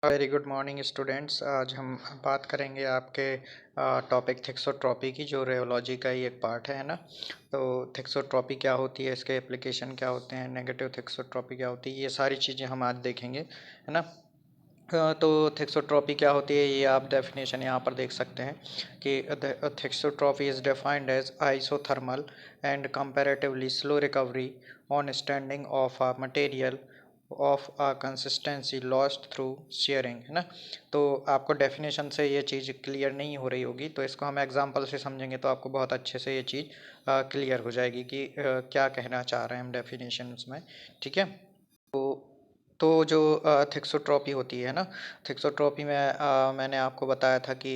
Very good morning students. आज हम बात करेंगे आपके टॉपिक थिक्सोट्रॉपी की, जो रेयोलॉजी का ही एक पार्ट है ना। तो थिक्सोट्रॉपी क्या होती है, इसके एप्लीकेशन क्या होते हैं, नेगेटिव थिक्सोट्रॉपी क्या होती है, ये सारी चीज़ें हम आज देखेंगे, है ना। तो थिक्सोट्रॉपी क्या होती है, ये आप डेफिनेशन यहाँ पर देख सकते हैं कि thixotropy is defined as isothermal and comparatively slow recovery on standing of a material of a consistency lost through shearing, है ना। तो आपको डेफिनेशन से ये चीज़ क्लियर नहीं हो रही होगी, तो इसको हम एग्जांपल से समझेंगे तो आपको बहुत अच्छे से ये चीज़ क्लियर हो जाएगी कि क्या कहना चाह रहे हैं हम डेफिनेशन में। ठीक है। तो जो थिक्सोट्रॉपी होती है ना, थिक्सोट्रॉपी में मैंने आपको बताया था कि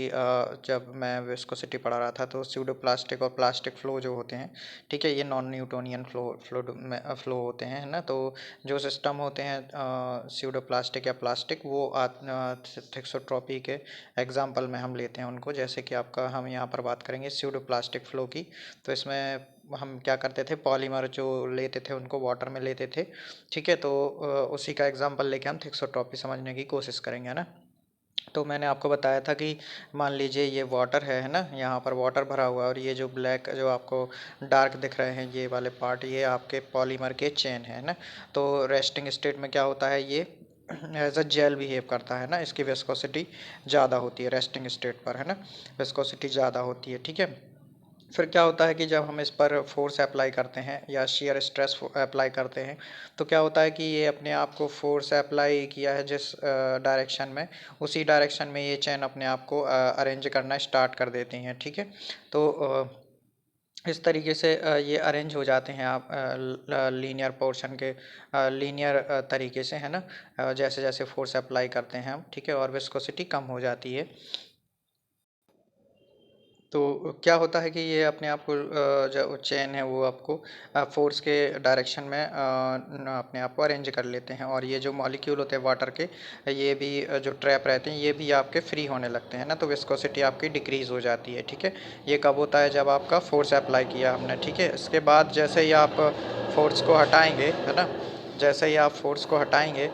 जब मैं विस्कोसिटी पढ़ा रहा था तो स्यूडो प्लास्टिक और प्लास्टिक फ्लो जो होते हैं, ठीक है, ये नॉन न्यूटोनियन फ्लो होते हैं, है ना। तो जो सिस्टम होते हैं स्यूडो प्लास्टिक या प्लास्टिक, वो थिक्सोट्रॉपी के एग्जांपल में हम लेते हैं उनको। जैसे कि आपका हम यहाँ पर बात करेंगे स्यूडो प्लास्टिक फ्लो की। तो इसमें हम क्या करते थे, पॉलीमर जो लेते थे उनको वाटर में लेते थे, ठीक है। तो उसी का एग्जांपल लेके हम थिक्सोट्रॉपी समझने की कोशिश करेंगे, है ना। तो मैंने आपको बताया था कि मान लीजिए ये वाटर है ना, यहाँ पर वाटर भरा हुआ है, और ये जो ब्लैक जो आपको डार्क दिख रहे हैं ये वाले पार्ट, ये आपके पॉलीमर के चेन है ना। तो रेस्टिंग स्टेट में क्या होता है, ये एज अ जेल बिहेव करता है ना, इसकी विस्कोसिटी ज़्यादा होती है रेस्टिंग स्टेट पर, है ना, विस्कोसिटी ज़्यादा होती है, ठीक है। फिर क्या होता है कि जब हम इस पर फोर्स अप्लाई करते हैं या शेयर स्ट्रेस अप्लाई करते हैं, तो क्या होता है कि ये अपने आप को फोर्स अप्लाई किया है जिस डायरेक्शन में, उसी डायरेक्शन में ये चैन अपने आप को अरेंज करना स्टार्ट कर देती हैं, ठीक है। तो इस तरीके से ये अरेंज हो जाते हैं आप लीनियर पोर्शन के, लीनियर तरीके से, है ना। जैसे जैसे फोर्स अप्लाई करते हैं हम, ठीक है, और विस्कोसिटी कम हो जाती है। तो क्या होता है कि ये अपने आप को जो चेन है वो आपको फोर्स के डायरेक्शन में अपने आप को अरेंज कर लेते हैं, और ये जो मॉलिक्यूल होते हैं वाटर के, ये भी जो ट्रैप रहते हैं ये भी आपके फ्री होने लगते हैं ना। तो विस्कोसिटी आपकी डिक्रीज हो जाती है, ठीक है। ये कब होता है, जब आपका फोर्स अप्लाई किया हमने, ठीक है। इसके बाद जैसे ही आप फोर्स को हटाएंगे, है ना, जैसे ही आप फोर्स को हटाएंगे,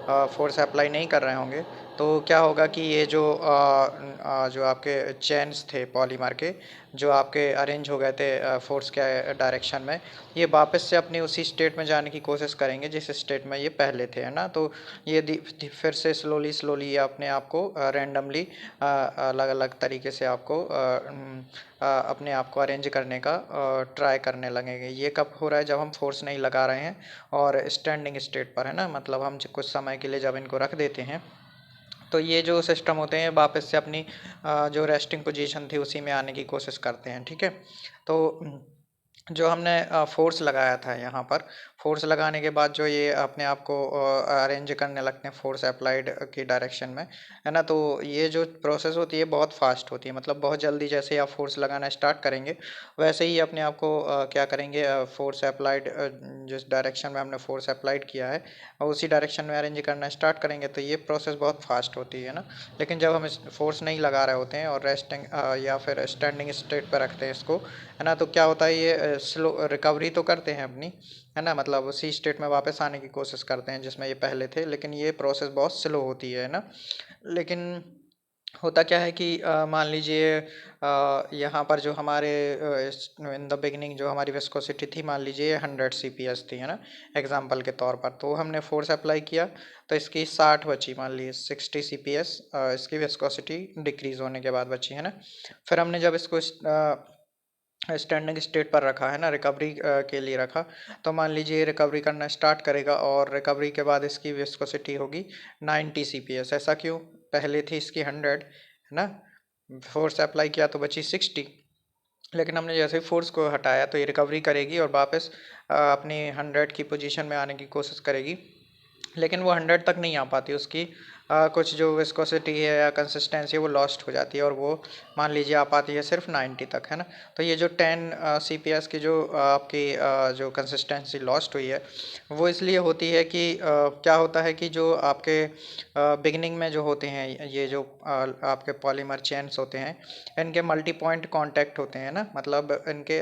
फोर्स अप्लाई नहीं कर रहे होंगे, तो क्या होगा कि ये जो जो आपके चेन्स थे पॉलीमर के, जो आपके अरेंज हो गए थे फोर्स के डायरेक्शन में, ये वापस से अपनी उसी स्टेट में जाने की कोशिश करेंगे जिस स्टेट में ये पहले थे, है ना। तो ये फिर से स्लोली स्लोली ये अपने आप को रैंडमली अलग अलग तरीके से आपको अपने आप को अरेंज करने का ट्राई करने लगेंगे। ये कब हो रहा है, जब हम फोर्स नहीं लगा रहे हैं और स्टैंडिंग स्टेट पर, है ना, मतलब हम कुछ समय के लिए जब इनको रख देते हैं, तो ये जो सिस्टम होते हैं वापस से अपनी जो रेस्टिंग पोजीशन थी उसी में आने की कोशिश करते हैं, ठीक है। तो जो हमने फोर्स लगाया था यहाँ पर, फोर्स लगाने के बाद जो ये अपने आप को अरेंज करने लगते हैं फोर्स अप्लाइड की डायरेक्शन में, है ना। तो ये जो प्रोसेस होती है बहुत फास्ट होती है, मतलब बहुत जल्दी जैसे ही आप फोर्स लगाना स्टार्ट करेंगे वैसे ही अपने आप को क्या करेंगे, फोर्स अप्लाइड जिस डायरेक्शन में हमने फोर्स अप्लाइड किया है और उसी डायरेक्शन में अरेंज करना स्टार्ट करेंगे, तो ये प्रोसेस बहुत फास्ट होती है ना। लेकिन जब हम फोर्स नहीं लगा रहे होते हैं और रेस्टिंग या फिर स्टैंडिंग स्टेट पर रखते हैं इसको, है ना, तो क्या होता है, ये स्लो रिकवरी तो करते हैं अपनी, है ना, मतलब उसी स्टेट में वापस आने की कोशिश करते हैं जिसमें ये पहले थे, लेकिन ये प्रोसेस बहुत स्लो होती है ना। लेकिन होता क्या है कि मान लीजिए यहाँ पर जो हमारे इन द बिगिनिंग जो हमारी विस्कोसिटी थी, मान लीजिए 100 CPS थी, है ना, एग्जांपल के तौर पर। तो हमने फोर्स अप्लाई किया तो इसकी 60 बची, मान लीजिए 60 CPS इसकी विस्कोसिटी डिक्रीज होने के बाद बची, है ना। फिर हमने जब इसको स्टैंडिंग स्टेट पर रखा, है ना, रिकवरी के लिए रखा, तो मान लीजिए रिकवरी करना स्टार्ट करेगा और रिकवरी के बाद इसकी विस्कोसिटी होगी 90 CPS। ऐसा क्यों, पहले थी इसकी 100, है ना, फोर्स अप्लाई किया तो बची 60, लेकिन हमने जैसे ही फोर्स को हटाया तो ये रिकवरी करेगी और वापस अपनी 100 की पोजीशन में आने की कोशिश करेगी, लेकिन वो 100 तक नहीं आ पाती, उसकी कुछ जो विस्कोसिटी है या कंसिस्टेंसी है वो लॉस्ट हो जाती है, और वो मान लीजिए आ पाती है सिर्फ 90 तक, है ना। तो ये जो 10 CPS की जो आपकी जो कंसिस्टेंसी लॉस्ट हुई है, वो इसलिए होती है कि क्या होता है कि जो आपके बिगिनिंग में जो होते हैं ये जो आपके पॉलीमर चेन्स होते हैं, इनके मल्टी पॉइंट कांटेक्ट होते हैं ना, मतलब इनके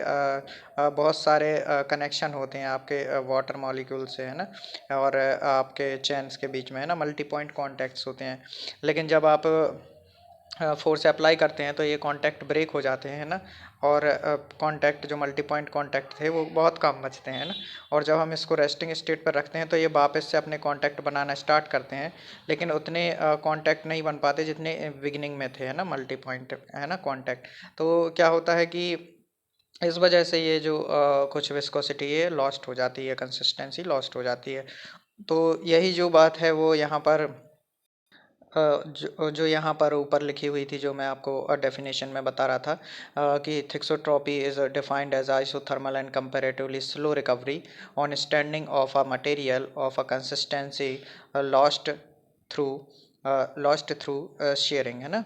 बहुत सारे कनेक्शन होते हैं आपके वाटर मॉलिक्यूल से, है ना, और आपके चेन्स के बीच में, है ना, मल्टी पॉइंट कॉन्टैक्ट कॉन्टैक्ट्स होते हैं। लेकिन जब आप फोर्स अप्लाई करते हैं तो ये कांटेक्ट ब्रेक हो जाते हैं ना, और कांटेक्ट जो मल्टी पॉइंट कांटेक्ट थे वो बहुत कम बचते हैं ना। और जब हम इसको रेस्टिंग स्टेट पर रखते हैं तो ये वापस से अपने कांटेक्ट बनाना स्टार्ट करते हैं, लेकिन उतने कांटेक्ट नहीं बन पाते जितने बिगिनिंग में थे, है ना, मल्टी पॉइंट, है ना, कांटेक्ट। तो क्या होता है कि इस वजह से ये जो कुछ विस्कोसिटी ये लॉस्ट हो जाती है, कंसिस्टेंसी लॉस्ट हो जाती है। तो यही जो बात है वो यहाँ पर जो जो यहाँ पर ऊपर लिखी हुई थी, जो मैं आपको डेफिनेशन में बता रहा था, कि thixotropy is defined as isothermal and comparatively slow recovery on standing of a material of a consistency lost through lost through shearing, है ना।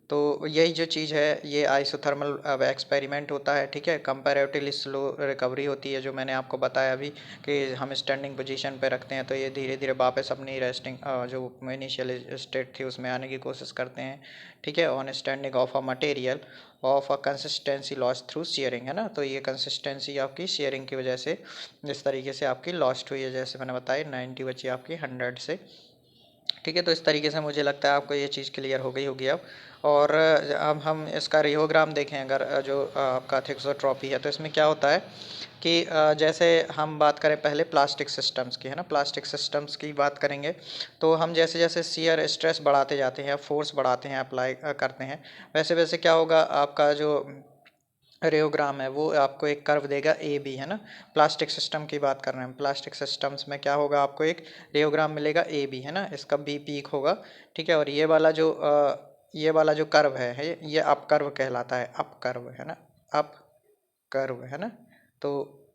तो यही जो चीज़ है ये आइसोथर्मल एक्सपेरिमेंट होता है, ठीक है। कंपैरेटिवली स्लो रिकवरी होती है, जो मैंने आपको बताया अभी कि हम स्टैंडिंग पोजीशन पे रखते हैं तो ये धीरे धीरे वापस अपनी रेस्टिंग जो इनिशियल स्टेट थी उसमें आने की कोशिश करते हैं, ठीक है। On standing of a material of a consistency loss through shearing, है ना। तो ये कंसिस्टेंसी आपकी शेयरिंग की वजह से इस तरीके से आपकी लॉस्ट हुई है, जैसे मैंने बताया 90 बची आपकी 100 से, ठीक है। तो इस तरीके से मुझे लगता है आपको ये चीज़ क्लियर हो गई होगी अब। और अब हम इसका रियोग्राम देखें, अगर जो आपका थिक्सोट्रॉपी है तो इसमें क्या होता है कि जैसे हम बात करें पहले प्लास्टिक सिस्टम्स की, है ना, प्लास्टिक सिस्टम्स की बात करेंगे तो हम जैसे जैसे शियर स्ट्रेस बढ़ाते जाते हैं, फोर्स बढ़ाते हैं, अप्लाई करते हैं, वैसे वैसे क्या होगा, आपका जो रेयोग्राम है वो आपको एक कर्व देगा ए बी, है ना। प्लास्टिक सिस्टम की बात कर रहे हैं, प्लास्टिक सिस्टम्स में क्या होगा, आपको एक रेयोग्राम मिलेगा ए बी, है ना। इसका बी पीक होगा, ठीक है। और ये वाला जो कर्व है ये अप कर्व कहलाता है, अप कर्व, है ना, अप कर्व, है ना। तो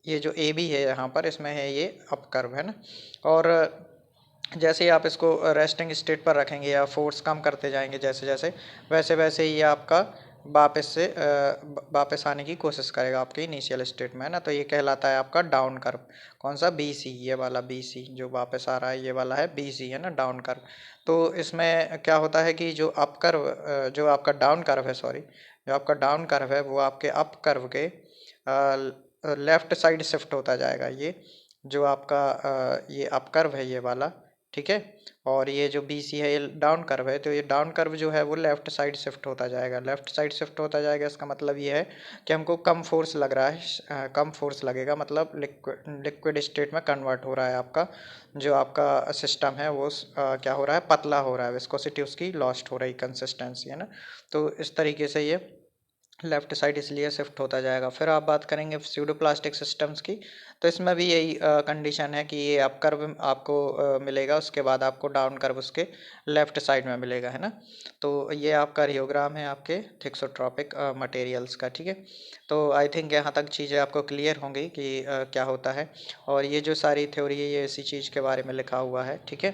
ये जो ए बी है यहाँ पर इसमें है ये अप कर्व, है ना। और जैसे ही आप इसको रेस्टिंग स्टेट पर रखेंगे या फोर्स कम करते जाएंगे जैसे जैसे, वैसे वैसे ये आपका वापस आने की कोशिश करेगा आपके इनिशियल स्टेट में, है ना। तो ये कहलाता है आपका डाउन कर्व। कौन सा, बी सी, ये वाला बी सी जो वापस आ रहा है, ये वाला है बी सी, है ना, डाउन कर्व। तो इसमें क्या होता है कि जो अप कर्व जो आपका डाउन कर्व है, सॉरी, जो आपका डाउन कर्व है वो आपके अप कर्व के लेफ्ट साइड शिफ्ट होता जाएगा। ये जो आपका ये अप कर्व है ये वाला, ठीक है। और ये जो बी सी है ये डाउन कर्व है, तो ये डाउन कर्व जो है वो लेफ्ट साइड शिफ्ट होता जाएगा, लेफ्ट साइड शिफ्ट होता जाएगा। इसका मतलब ये है कि हमको कम फोर्स लग रहा है, कम फोर्स लगेगा, मतलब लिक्विड स्टेट में कन्वर्ट हो रहा है आपका जो आपका सिस्टम है वो क्या हो रहा है, पतला हो रहा है, विस्कोसिटी उसकी लॉस्ट हो रही, कंसिस्टेंसी, है ना। तो इस तरीके से ये लेफ्ट साइड इसलिए शिफ्ट होता जाएगा। फिर आप बात करेंगे स्यूडोप्लास्टिक सिस्टम्स की, तो इसमें भी यही कंडीशन है कि ये अप कर्व आपको मिलेगा, उसके बाद आपको डाउन कर्व उसके लेफ्ट साइड में मिलेगा, है ना। तो ये आपका रियोग्राम है आपके थिक्सोट्रॉपिक मटेरियल्स का, ठीक है। तो आई थिंक यहाँ तक चीज़ें आपको क्लियर होंगी कि क्या होता है। और ये जो सारी थ्योरी है ये इसी चीज़ के बारे में लिखा हुआ है, ठीक है,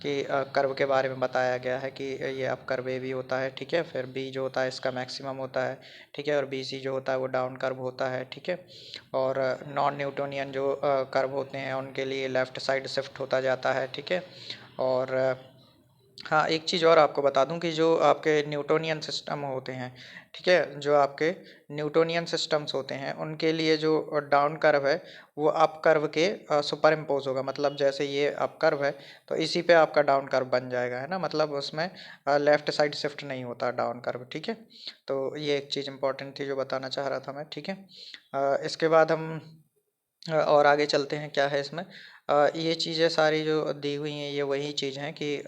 कि कर्व के बारे में बताया गया है कि ये अप कर्व ए भी होता है, ठीक है। फिर बी जो होता है इसका मैक्सिमम होता है, ठीक है। और बी सी जो होता है वो डाउन कर्व होता है, ठीक है। और नॉन न्यूटोनियन जो कर्व होते हैं उनके लिए लेफ़्ट साइड शिफ्ट होता जाता है, ठीक है। और हाँ, एक चीज़ और आपको बता दूं कि जो आपके न्यूटोनियन सिस्टम होते हैं, ठीक है, जो आपके न्यूटोनियन सिस्टम्स होते हैं उनके लिए जो डाउन कर्व है वो अप कर्व के सुपर इम्पोज होगा, मतलब जैसे ये अप कर्व है तो इसी पे आपका डाउन कर्व बन जाएगा, है ना। मतलब उसमें लेफ़्ट साइड शिफ्ट नहीं होता डाउन कर्व, ठीक है। तो ये एक चीज़ इंपॉर्टेंट थी जो बताना चाह रहा था मैं, ठीक है। इसके बाद हम और आगे चलते हैं, क्या है इसमें, ये चीज़ें सारी जो दी हुई हैं ये वही चीज़ हैं कि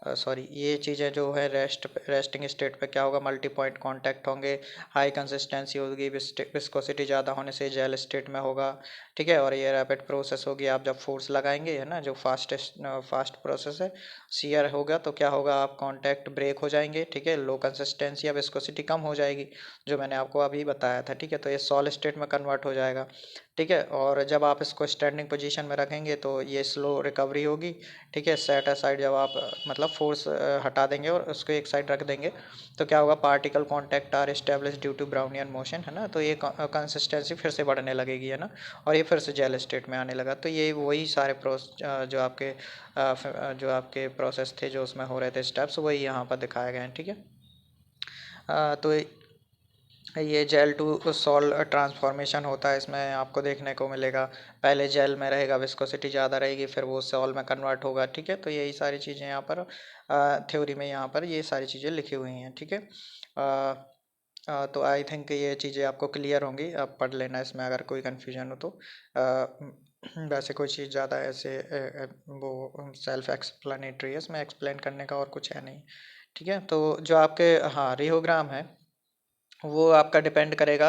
सॉरी, ये चीज़ें जो है रेस्टिंग स्टेट पे क्या होगा, मल्टी पॉइंट कांटेक्ट होंगे, हाई कंसिस्टेंसी होगी, विस्कोसिटी ज़्यादा होने से जेल स्टेट में होगा, ठीक है। और ये रैपिड प्रोसेस होगी, आप जब फोर्स लगाएंगे, है ना, जो फास्ट प्रोसेस है, सीयर होगा तो क्या होगा, आप कांटेक्ट ब्रेक हो जाएंगे, ठीक है। लो कंसिस्टेंसी या विस्कोसिटी कम हो जाएगी, जो मैंने आपको अभी बताया था, ठीक है। तो ये सॉलिड स्टेट में कन्वर्ट हो जाएगा, ठीक है। और जब आप इसको स्टैंडिंग पोजीशन में रखेंगे तो ये स्लो रिकवरी होगी, ठीक है। सेट असाइड जब आप मतलब फोर्स हटा देंगे और उसको एक साइड रख देंगे तो क्या होगा, particle contact are establish due to Brownian motion, है ना। तो ये कंसिस्टेंसी फिर से बढ़ने लगेगी, है ना, और ये फिर से जेल स्टेट में आने लगा। तो ये वही सारे जो आपके प्रोसेस थे जो उसमें हो रहे थे स्टेप्स, वही यहाँ पर दिखाए गए हैं, ठीक है। तो ये जेल टू सॉल ट्रांसफॉर्मेशन होता है, इसमें आपको देखने को मिलेगा। पहले जेल में रहेगा, विस्कोसिटी ज़्यादा रहेगी, फिर वो सॉल में कन्वर्ट होगा, ठीक है। तो यही सारी चीज़ें यहाँ पर थ्योरी में यहाँ पर ये सारी चीज़ें लिखी हुई हैं, ठीक है। तो आई थिंक ये चीज़ें आपको क्लियर होंगी, आप पढ़ लेना इसमें अगर कोई कन्फ्यूजन हो तो। वैसे कोई चीज़ ज़्यादा ऐसे वो सेल्फ एक्सप्लेनेटरी है, इसमें एक्सप्लेन करने का और कुछ है नहीं, ठीक है। तो जो आपके हाँ रियोग्राम है वो आपका डिपेंड करेगा,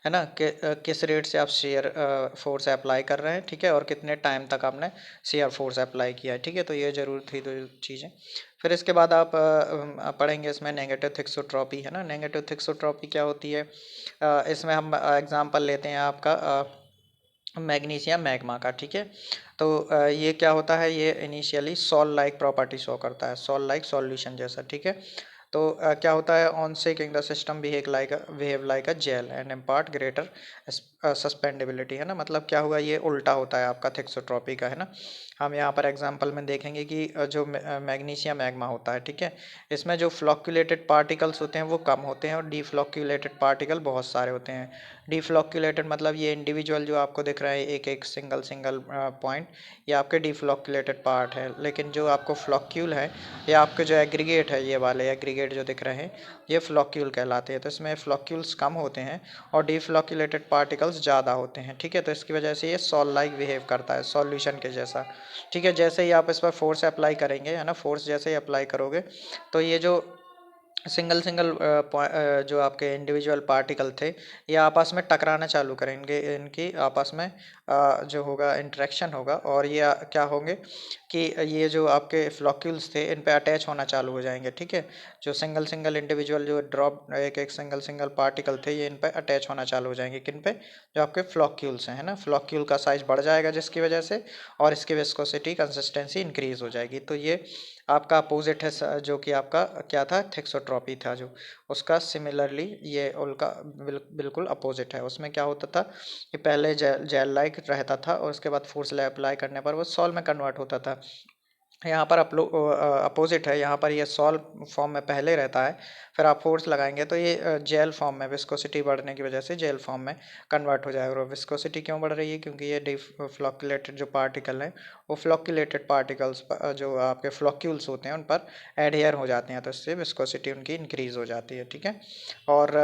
है ना, कि किस रेट से आप शेयर फोर्स अप्लाई कर रहे हैं, ठीक है, और कितने टाइम तक आपने शेयर फोर्स अप्लाई किया है, ठीक है। तो ये जरूर थी दो चीज़ें। फिर इसके बाद आप पढ़ेंगे इसमें नेगेटिव थिक्सोट्रॉपी, है ना। नेगेटिव थिक्सोट्रॉपी क्या होती है? इसमें हम एग्जांपल लेते हैं आपका मैग्नीशियम मैग्मा का, ठीक है। तो ये क्या होता है, ये initially sol like property show करता है, सॉल लाइक सॉल्यूशन जैसा, ठीक है। तो क्या होता है, on soaking the system behave like a gel and impart greater suspendability, है ना। मतलब क्या हुआ, ये उल्टा होता है आपका थिक्सोट्रॉपी का, है ना। हम यहाँ पर एग्जांपल में देखेंगे कि जो मैग्नीशियम मैग्मा होता है, ठीक है, इसमें जो फ्लॉक्यूलेटेड पार्टिकल्स होते हैं वो कम होते हैं और डीफ्लॉक्यूलेटेड पार्टिकल बहुत सारे होते हैं। डीफ्लॉक्यूलेटेड मतलब ये इंडिविजुअल जो आपको दिख रहा है एक एक सिंगल सिंगल पॉइंट, ये आपके डीफ्लॉक्यूलेटेड पार्ट है। लेकिन जो आपको फ्लॉक्यूल है, ये आपके जो एग्रीगेट है, ये वाले एग्रीगेट जो दिख रहे हैं, ये फ्लॉक्यूल कहलाते हैं। तो इसमें फ्लॉक्यूल्स कम होते हैं और डीफ्लॉक्यूलेटेड पार्टिकल्स ज़्यादा होते हैं, ठीक है। तो इसकी वजह से ये सॉल लाइक बिहेव करता है, सॉल्यूशन के जैसा, ठीक है। जैसे ही आप इस पर फोर्स अप्लाई करेंगे, है ना, फोर्स जैसे ही अप्लाई करोगे तो ये जो सिंगल सिंगल जो आपके इंडिविजुअल पार्टिकल थे, ये आपस में टकराना चालू करेंगे, इनकी आपस में जो होगा इंटरेक्शन होगा, और ये क्या होंगे कि ये जो आपके फ्लॉक्यूल्स थे इन पे अटैच होना चालू हो जाएंगे, ठीक है। जो सिंगल सिंगल इंडिविजुअल जो ड्रॉप एक एक सिंगल सिंगल पार्टिकल थे, ये इन पे अटैच होना चालू हो जाएंगे, किन पे, जो आपके फ्लॉक्यूल्स हैं, है ना। फ्लॉक्यूल का साइज बढ़ जाएगा जिसकी वजह से, और इसकी विस्कोसिटी कंसिस्टेंसी इंक्रीज हो जाएगी। तो ये आपका अपोजिट है, जो कि आपका क्या था, थिक्सोट्रॉपी था जो, उसका सिमिलरली ये उनका बिल्कुल अपोजिट है। उसमें क्या होता था कि पहले जेल लाइक रहता था और उसके बाद फोर्स अप्लाई करने पर वो सॉल में कन्वर्ट होता था। यहाँ पर अपोजिट है, यहाँ पर ये सॉल्व फॉर्म में पहले रहता है, फिर आप फोर्स लगाएंगे तो ये जेल फॉर्म में विस्कोसिटी बढ़ने की वजह से जेल फॉर्म में कन्वर्ट हो जाएगा। और विस्कोसिटी क्यों बढ़ रही है, क्योंकि ये डिफ्लॉक्यूलेटेड जो पार्टिकल हैं, वो फ्लॉक्यूलेटेड पार्टिकल्स जो आपके फ्लॉक्यूल्स होते हैं उन पर एडहेयर हो जाते हैं, तो इससे विस्कोसिटी उनकी इंक्रीज हो जाती है, ठीक है। और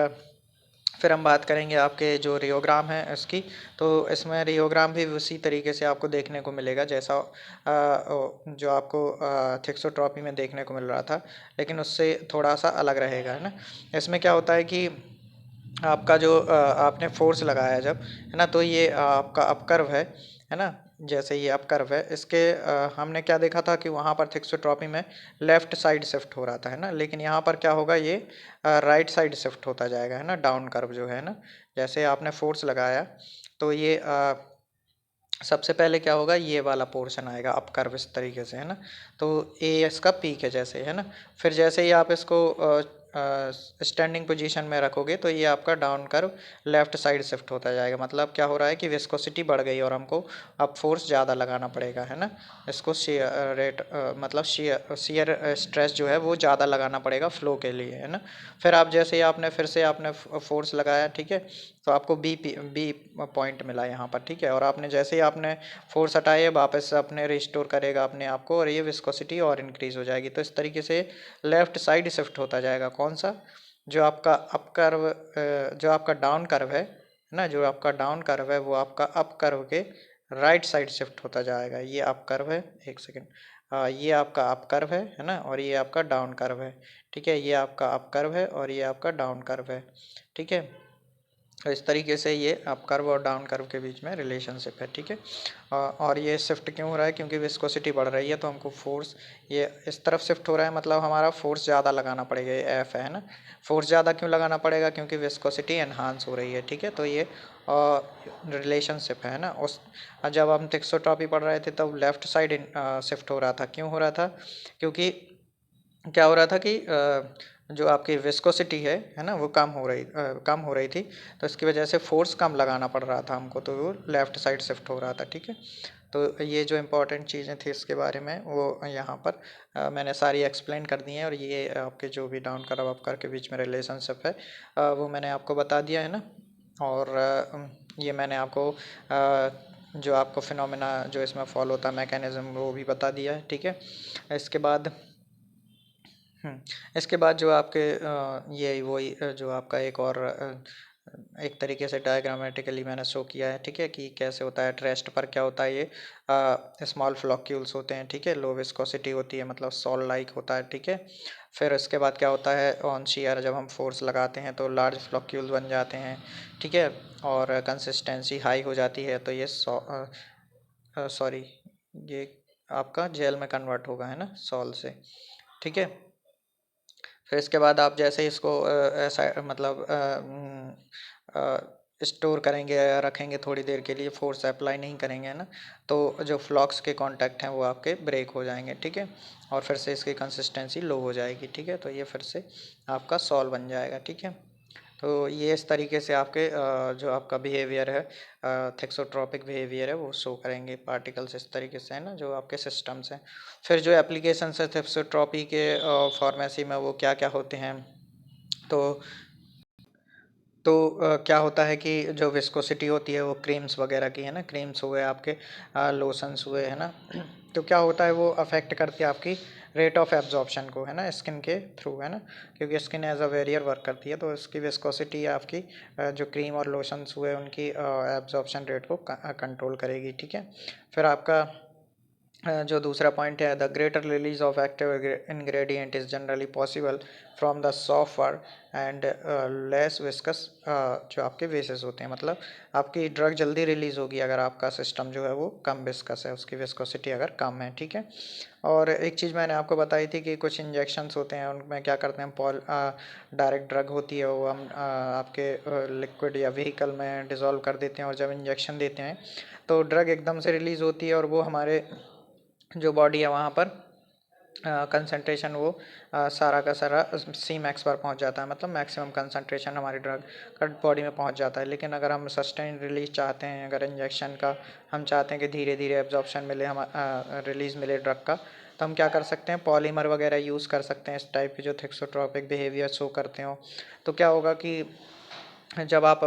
फिर हम बात करेंगे आपके जो रियोग्राम है इसकी। तो इसमें रियोग्राम भी उसी तरीके से आपको देखने को मिलेगा जैसा जो आपको थिक्सोट्रॉपी में देखने को मिल रहा था, लेकिन उससे थोड़ा सा अलग रहेगा, है ना। इसमें क्या होता है कि आपका जो आपने फोर्स लगाया जब, है ना, तो ये आपका अपकर्व है ना। जैसे ये अपकर्व है, इसके हमने क्या देखा था कि वहाँ पर थिक्सोट्रॉपी में लेफ्ट साइड शिफ्ट हो रहा था, है ना। लेकिन यहाँ पर क्या होगा, ये राइट साइड शिफ्ट होता जाएगा, है ना, डाउन कर्व जो है ना। जैसे आपने फोर्स लगाया तो ये सबसे पहले क्या होगा, ये वाला पोर्शन आएगा अप कर्व इस तरीके से, है ना। तो ए इसका पीक है जैसे, है ना। फिर जैसे ही आप इसको स्टैंडिंग पोजीशन में रखोगे तो ये आपका down curve left side shift होता जाएगा। मतलब क्या हो रहा है कि विस्कोसिटी बढ़ गई और हमको अब फोर्स ज़्यादा लगाना पड़ेगा, है ना। इसको शेयर रेट मतलब शेयर स्ट्रेस जो है वो ज़्यादा लगाना पड़ेगा फ्लो के लिए, है ना। फिर आप जैसे ही आपने फिर से आपने फोर्स लगाया, ठीक है, तो आपको बी पॉइंट मिला यहाँ पर, ठीक है। और आपने जैसे ही आपने फोर्स हटाए वापस अपने रिस्टोर करेगा अपने आप को, और ये विस्कोसिटी और इंक्रीज हो जाएगी। तो इस तरीके से लेफ्ट साइड शिफ्ट होता जाएगा। कौन सा, जो आपका अप कर्व, जो आपका डाउन कर्व है ना, जो आपका डाउन कर्व है वो आपका अप कर्व के राइट साइड शिफ्ट होता जाएगा। ये अप कर्व है, एक सेकेंड, ये आपका अप कर्व है ना, और ये आपका डाउन कर्व है, ठीक है। ये आपका अप कर्व है और ये आपका डाउन कर्व है, ठीक है। तो इस तरीके से ये अप कर्व और डाउन कर्व के बीच में रिलेशनशिप है, ठीक है। और ये शिफ्ट क्यों हो रहा है, क्योंकि विस्कोसिटी बढ़ रही है तो हमको फोर्स ये इस तरफ शिफ्ट हो रहा है, मतलब हमारा फोर्स ज़्यादा लगाना पड़ेगा, ये एफ है ना। फोर्स ज़्यादा क्यों लगाना पड़ेगा, क्योंकि विस्कोसिटी एनहांस हो रही है, ठीक है। तो ये रिलेशनशिप है ना। उस जब हम थिक्सोट्रॉपी पढ़ रहे थे तब लेफ्ट साइड शिफ्ट हो रहा था, क्यों हो रहा था, क्योंकि क्या हो रहा था कि जो आपकी विस्कोसिटी है ना, वो कम हो रही थी, तो इसकी वजह से फोर्स कम लगाना पड़ रहा था हमको, तो वो लेफ़्ट साइड शिफ्ट हो रहा था, ठीक है। तो ये जो इम्पोर्टेंट चीज़ें थी इसके बारे में वो यहाँ पर मैंने सारी एक्सप्लेन कर दी हैं, और ये आपके जो भी डाउन कर अप करके बीच में रिलेशनशिप है वो मैंने आपको बता दिया है ना। और ये मैंने आपको जो आपको फिनोमेना जो इसमें फॉलो होता है मैकेनिज्म वो भी बता दिया है, ठीक है। इसके बाद इसके बाद जो आपके ये वही जो आपका एक और एक तरीके से डायग्रामेटिकली मैंने शो किया है, ठीक है, कि कैसे होता है। एट रेस्ट पर क्या होता है, ये स्मॉल फ्लॉक्यूल्स होते हैं, ठीक है, लो विस्कोसिटी होती है, मतलब सॉल लाइक होता है, ठीक है। फिर इसके बाद क्या होता है, ऑन शीयर जब हम फोर्स लगाते हैं तो लार्ज फ्लॉक्यूल्स बन जाते हैं, ठीक है, और कंसिस्टेंसी हाई हो जाती है, तो ये सॉरी ये आपका जेल में कन्वर्ट होगा, है ना, सॉल से, ठीक है। फिर इसके बाद आप जैसे इसको ऐसा मतलब स्टोर करेंगे या रखेंगे थोड़ी देर के लिए, फोर्स अप्लाई नहीं करेंगे, है ना, तो जो फ्लॉक्स के कांटेक्ट हैं वो आपके ब्रेक हो जाएंगे, ठीक है, और फिर से इसकी कंसिस्टेंसी लो हो जाएगी, ठीक है, तो ये फिर से आपका सॉल्व बन जाएगा, ठीक है। तो ये इस तरीके से आपके जो आपका बिहेवियर है, थेक्सोट्रॉपिक बिहेवियर है, वो शो करेंगे पार्टिकल्स इस तरीके से, है ना, जो आपके सिस्टम्स हैं। फिर जो एप्लीकेशन है थेक्सोट्रॉपी के फार्मेसी में वो क्या क्या होते हैं, तो क्या होता है कि जो विस्कोसिटी होती है वो क्रीम्स वगैरह की, है ना, क्रीम्स हुए आपके, लोशंस हुए, है ना, तो क्या होता है वो अफेक्ट करती है आपकी रेट ऑफ एब्जॉर्प्शन को, है ना, स्किन के थ्रू, है ना, क्योंकि skin as a barrier work करती है, तो इसकी विस्कोसिटी आपकी जो क्रीम और लोशंस हुए उनकी एब्जॉर्प्शन रेट को कंट्रोल करेगी, ठीक है। फिर आपका जो दूसरा पॉइंट है, the greater release of active ingredient is generally possible from the software and less viscous जो आपके बेसिस होते हैं, मतलब आपकी ड्रग जल्दी रिलीज होगी अगर आपका सिस्टम जो है वो कम विस्कस है, उसकी विस्कोसिटी अगर कम है, ठीक है। और एक चीज़ मैंने आपको बताई थी कि कुछ इंजेक्शंस होते हैं उनमें क्या करते हैं, डायरेक्ट ड्रग होती है वो हम आपके लिक्विड या व्हीकल में डिज़ोल्व कर देते हैं, और जब इंजेक्शन देते हैं तो ड्रग एकदम से रिलीज़ होती है, और वो हमारे जो बॉडी है वहाँ पर कंसंट्रेशन वो सारा का सारा सी मैक्स पर पहुँच जाता है, मतलब मैक्सिमम कंसंट्रेशन हमारी ड्रग का बॉडी में पहुँच जाता है। लेकिन अगर हम सस्टेन रिलीज चाहते हैं, अगर इंजेक्शन का हम चाहते हैं कि धीरे धीरे एब्जॉर्प्शन मिले, हम रिलीज़ मिले ड्रग का, तो हम क्या कर सकते हैं, पॉलीमर वगैरह यूज़ कर सकते हैं इस टाइप के जो थेक्सोट्रॉपिक बिहेवियर शो करते हो। तो क्या होगा कि जब आप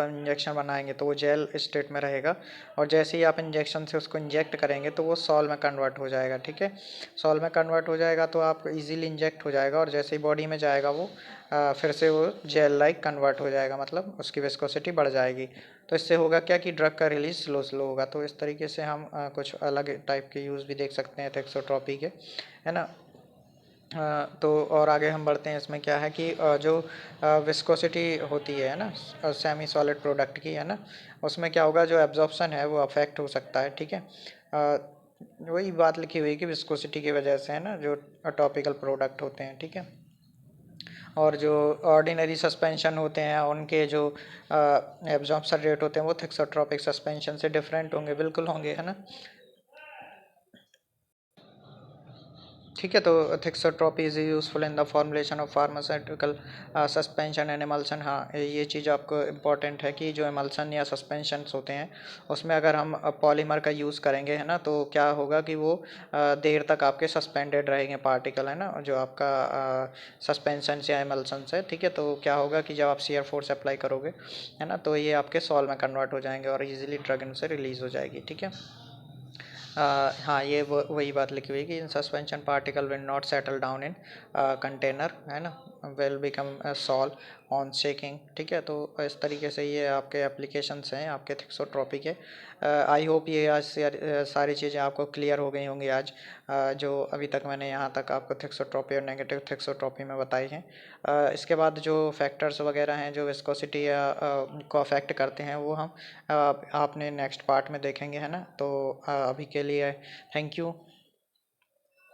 इंजेक्शन बनाएंगे तो वो जेल स्टेट में रहेगा, और जैसे ही आप इंजेक्शन से उसको इंजेक्ट करेंगे तो वो सॉल में कन्वर्ट हो जाएगा, ठीक है। सॉल में कन्वर्ट हो जाएगा तो आप इजीली इंजेक्ट हो जाएगा, और जैसे ही बॉडी में जाएगा वो फिर से वो जेल लाइक कन्वर्ट हो जाएगा, मतलब उसकी विस्कोसिटी बढ़ जाएगी। तो इससे होगा क्या कि ड्रग का रिलीज स्लो स्लो होगा। तो इस तरीके से हम कुछ अलग टाइप के यूज़ भी देख सकते हैं थेक्सोट्रॉपी के, है ना। तो और आगे हम बढ़ते हैं, इसमें क्या है कि जो विस्कोसिटी होती है ना सेमी सॉलिड प्रोडक्ट की, है ना, उसमें क्या होगा, जो एब्जॉर्प्शन है वो अफेक्ट हो सकता है, ठीक है। वही बात लिखी हुई है कि विस्कोसिटी की वजह से, है ना, जो टॉपिकल प्रोडक्ट होते हैं, ठीक है, और जो ऑर्डिनरी सस्पेंशन होते हैं उनके जो एब्जॉर्प्शन रेट होते हैं वो थेक्सोट्रॉपिक सस्पेंशन से डिफरेंट होंगे, बिल्कुल होंगे, है ना। ठीक है, तो thixotropy is useful in the formulation of pharmaceutical suspension and emulsion. हाँ, ये चीज़ आपको इम्पॉर्टेंट है कि जो एमल्सन या सस्पेंशंस होते हैं उसमें अगर हम पॉलीमर का यूज़ करेंगे, है ना, तो क्या होगा कि वो देर तक आपके सस्पेंडेड रहेंगे पार्टिकल, है ना, जो आपका सस्पेंशन या एमल्सन है, ठीक है। तो क्या होगा कि जब आप शियर फोर्स अप्लाई करोगे, है ना, तो ये आपके सॉल में कन्वर्ट हो जाएंगे और इजीली ड्रग इनसे रिलीज़ हो जाएगी, ठीक है। हाँ, ये वही बात लिखी हुई है कि in suspension particle will not settle down in container, है ना, will become solve on shaking, ठीक है। तो इस तरीके से ये आपके एप्लीकेशंस हैं आपके थिक्सोट्रॉपी के। आई होप ये आज सारी चीज़ें आपको क्लियर हो गई होंगी आज, जो अभी तक मैंने यहाँ तक आपको थिक्सोट्रॉपी और नेगेटिव थिक्सोट्रॉपी में बताई हैं। इसके बाद जो फैक्टर्स वगैरह हैं जो विस्कोसिटी या को अफेक्ट करते हैं वो हम आपने नेक्स्ट पार्ट में देखेंगे, है ना। तो अभी के लिए थैंक यू।